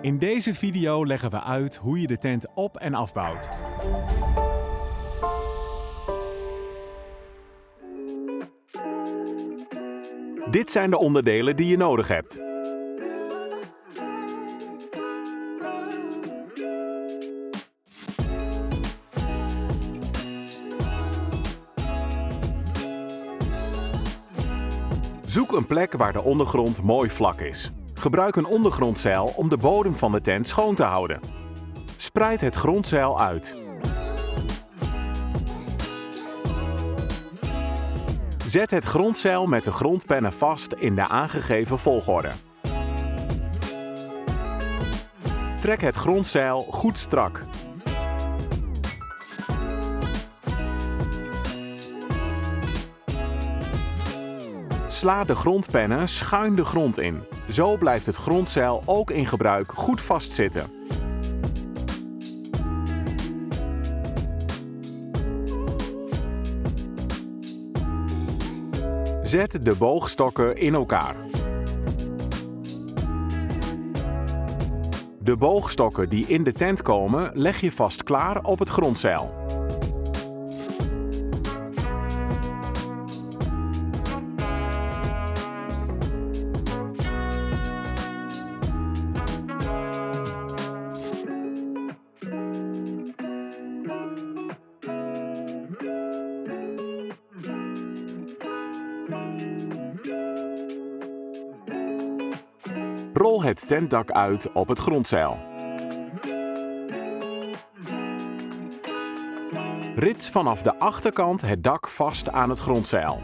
In deze video leggen we uit hoe je de tent op- en afbouwt. Dit zijn de onderdelen die je nodig hebt. Zoek een plek waar de ondergrond mooi vlak is. Gebruik een ondergrondzeil om de bodem van de tent schoon te houden. Spreid het grondzeil uit. Zet het grondzeil met de grondpennen vast in de aangegeven volgorde. Trek het grondzeil goed strak. Sla de grondpennen schuin de grond in. Zo blijft het grondzeil ook in gebruik goed vastzitten. Zet de boogstokken in elkaar. De boogstokken die in de tent komen leg je vast klaar op het grondzeil. Rol het tentdak uit op het grondzeil. Rits vanaf de achterkant het dak vast aan het grondzeil.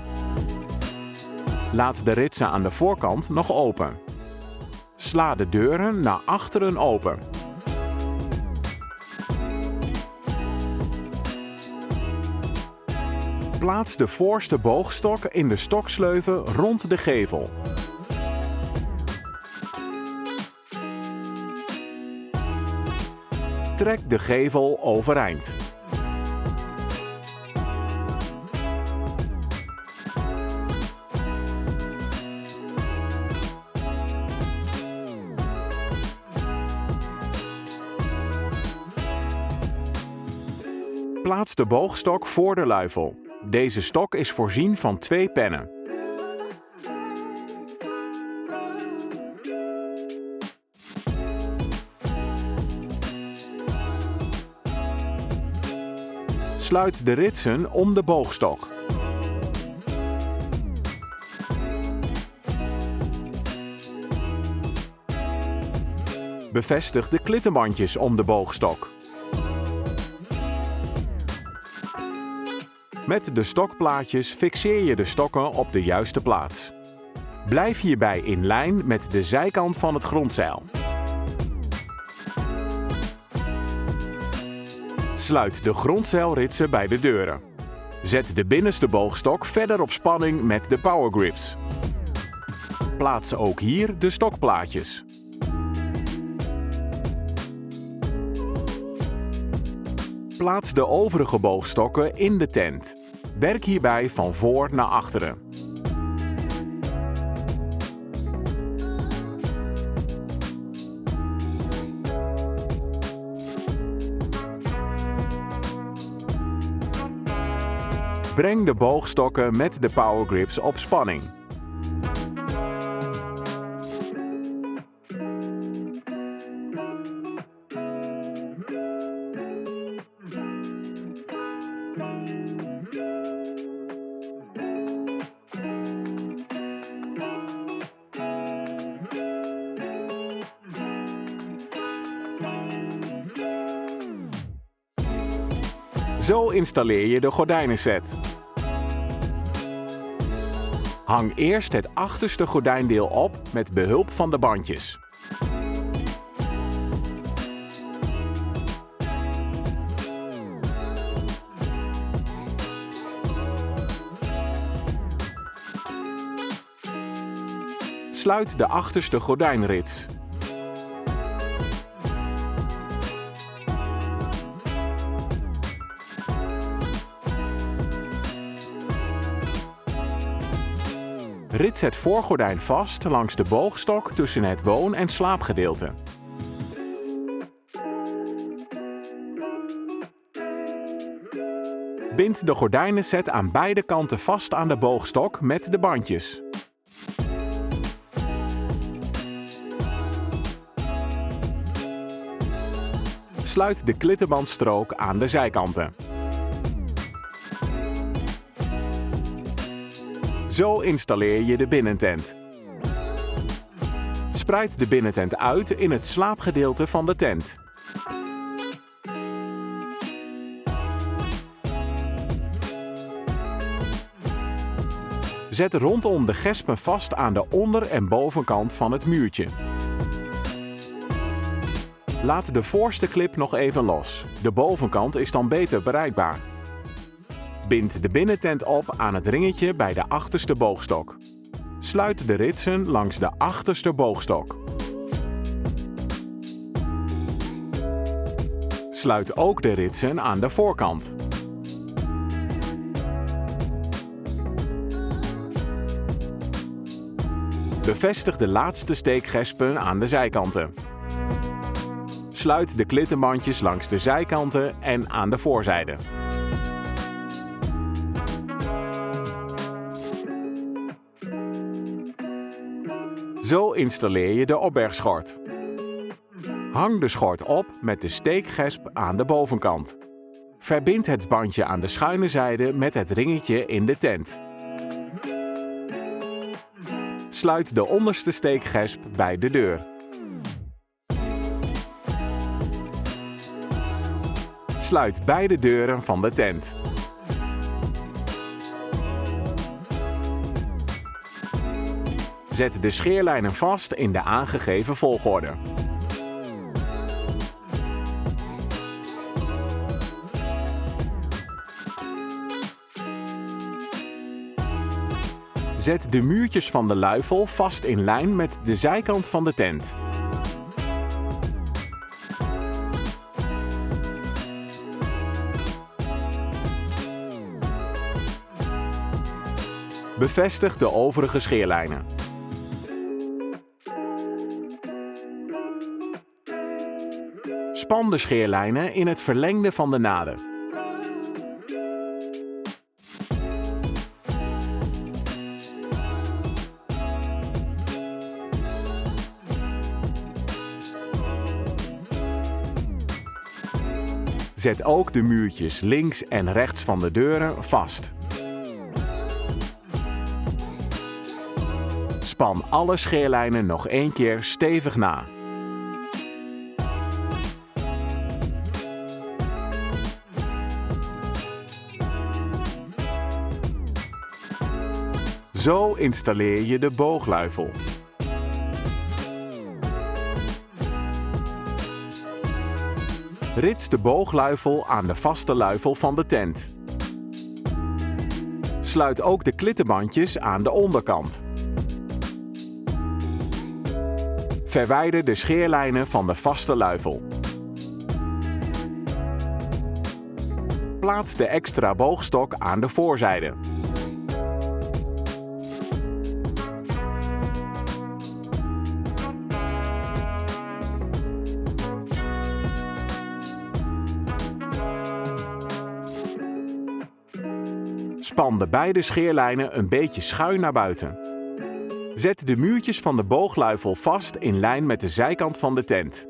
Laat de ritsen aan de voorkant nog open. Sla de deuren naar achteren open. Plaats de voorste boogstok in de stoksleuven rond de gevel. Trek de gevel overeind. Plaats de boogstok voor de luifel. Deze stok is voorzien van 2 pennen. Sluit de ritsen om de boogstok. Bevestig de klittenbandjes om de boogstok. Met de stokplaatjes fixeer je de stokken op de juiste plaats. Blijf hierbij in lijn met de zijkant van het grondzeil. Sluit de grondzeilritsen bij de deuren. Zet de binnenste boogstok verder op spanning met de power grips. Plaats ook hier de stokplaatjes. Plaats de overige boogstokken in de tent. Werk hierbij van voor naar achteren. Breng de boogstokken met de power grips op spanning. Zo installeer je de gordijnenset. Hang eerst het achterste gordijndeel op met behulp van de bandjes. Sluit de achterste gordijnrits. Rits het voorgordijn vast langs de boogstok tussen het woon- en slaapgedeelte. Bind de gordijnenset aan beide kanten vast aan de boogstok met de bandjes. Sluit de klittenbandstrook aan de zijkanten. Zo installeer je de binnentent. Spreid de binnentent uit in het slaapgedeelte van de tent. Zet rondom de gespen vast aan de onder- en bovenkant van het muurtje. Laat de voorste klip nog even los. De bovenkant is dan beter bereikbaar. Bind de binnentent op aan het ringetje bij de achterste boogstok. Sluit de ritsen langs de achterste boogstok. Sluit ook de ritsen aan de voorkant. Bevestig de laatste steekgespen aan de zijkanten. Sluit de klittenbandjes langs de zijkanten en aan de voorzijde. Zo installeer je de opbergschort. Hang de schort op met de steekgesp aan de bovenkant. Verbind het bandje aan de schuine zijde met het ringetje in de tent. Sluit de onderste steekgesp bij de deur. Sluit beide deuren van de tent. Zet de scheerlijnen vast in de aangegeven volgorde. Zet de muurtjes van de luifel vast in lijn met de zijkant van de tent. Bevestig de overige scheerlijnen. Span de scheerlijnen in het verlengde van de naden. Zet ook de muurtjes links en rechts van de deuren vast. Span alle scheerlijnen nog één keer stevig na. Zo installeer je de boogluifel. Rits de boogluifel aan de vaste luifel van de tent. Sluit ook de klittenbandjes aan de onderkant. Verwijder de scheerlijnen van de vaste luifel. Plaats de extra boogstok aan de voorzijde. Span de beide scheerlijnen een beetje schuin naar buiten. Zet de muurtjes van de boogluifel vast in lijn met de zijkant van de tent.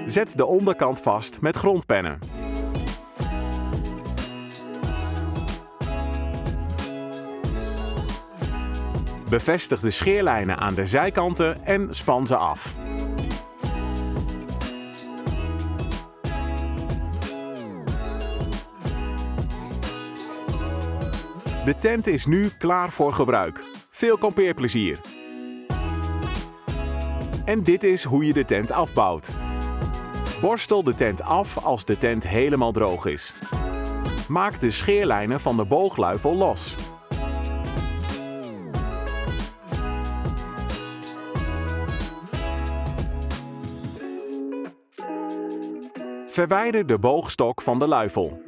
Zet de onderkant vast met grondpennen. Bevestig de scheerlijnen aan de zijkanten en span ze af. De tent is nu klaar voor gebruik. Veel kampeerplezier! En dit is hoe je de tent afbouwt. Borstel de tent af als de tent helemaal droog is. Maak de scheerlijnen van de boogluifel los. Verwijder de boogstok van de luifel.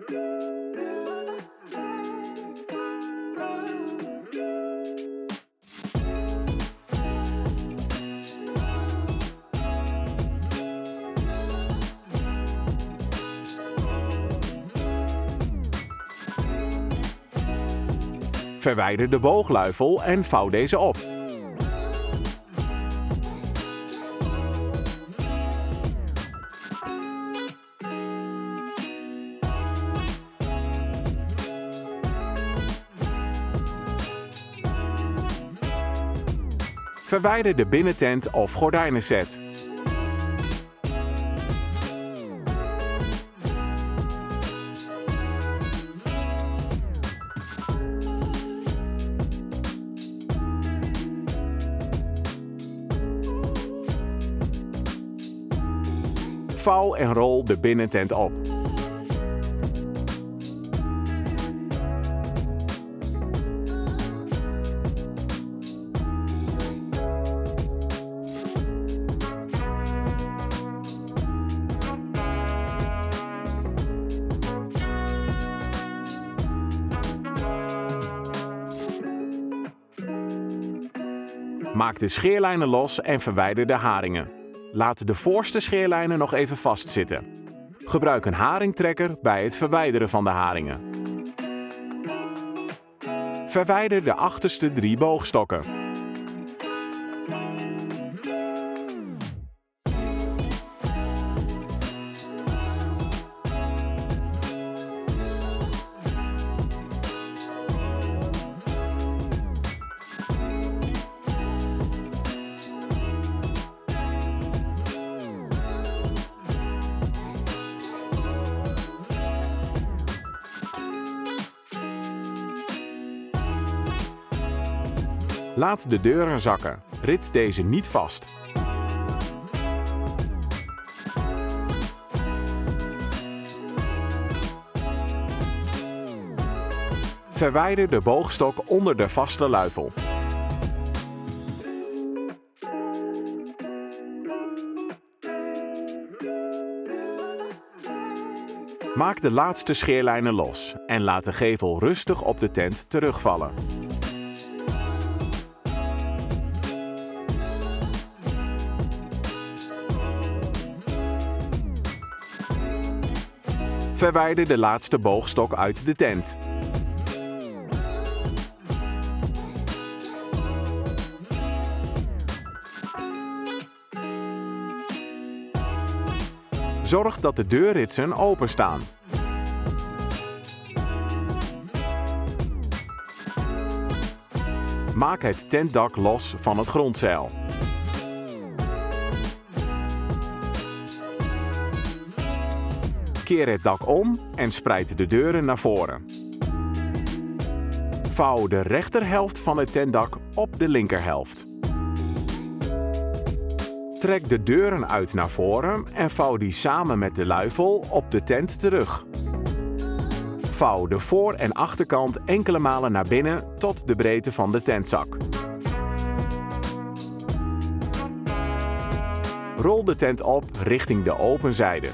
Verwijder de boogluifel en vouw deze op. Verwijder de binnentent of gordijnenset. Vouw en rol de binnentent op. Maak de scheerlijnen los en verwijder de haringen. Laat de voorste scheerlijnen nog even vastzitten. Gebruik een haringtrekker bij het verwijderen van de haringen. Verwijder de achterste 3 boogstokken. Laat de deuren zakken. Rits deze niet vast. Verwijder de boogstok onder de vaste luifel. Maak de laatste scheerlijnen los en laat de gevel rustig op de tent terugvallen. Verwijder de laatste boogstok uit de tent. Zorg dat de deurritsen openstaan. Maak het tentdak los van het grondzeil. Keer het dak om en spreid de deuren naar voren. Vouw de rechterhelft van het tentdak op de linkerhelft. Trek de deuren uit naar voren en vouw die samen met de luifel op de tent terug. Vouw de voor- en achterkant enkele malen naar binnen tot de breedte van de tentzak. Rol de tent op richting de open zijde.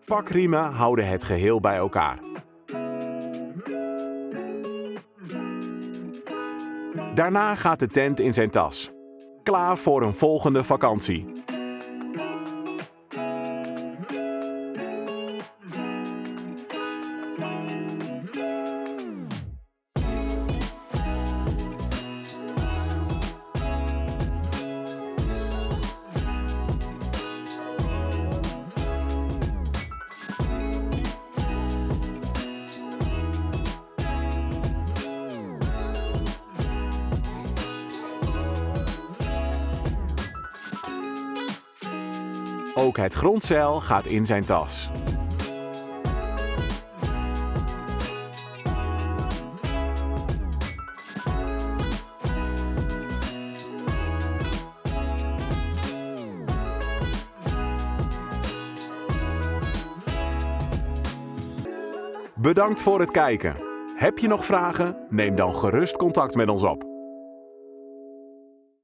Pakriemen houden het geheel bij elkaar. Daarna gaat de tent in zijn tas. Klaar voor een volgende vakantie. Ook het grondzeil gaat in zijn tas. Bedankt voor het kijken. Heb je nog vragen? Neem dan gerust contact met ons op.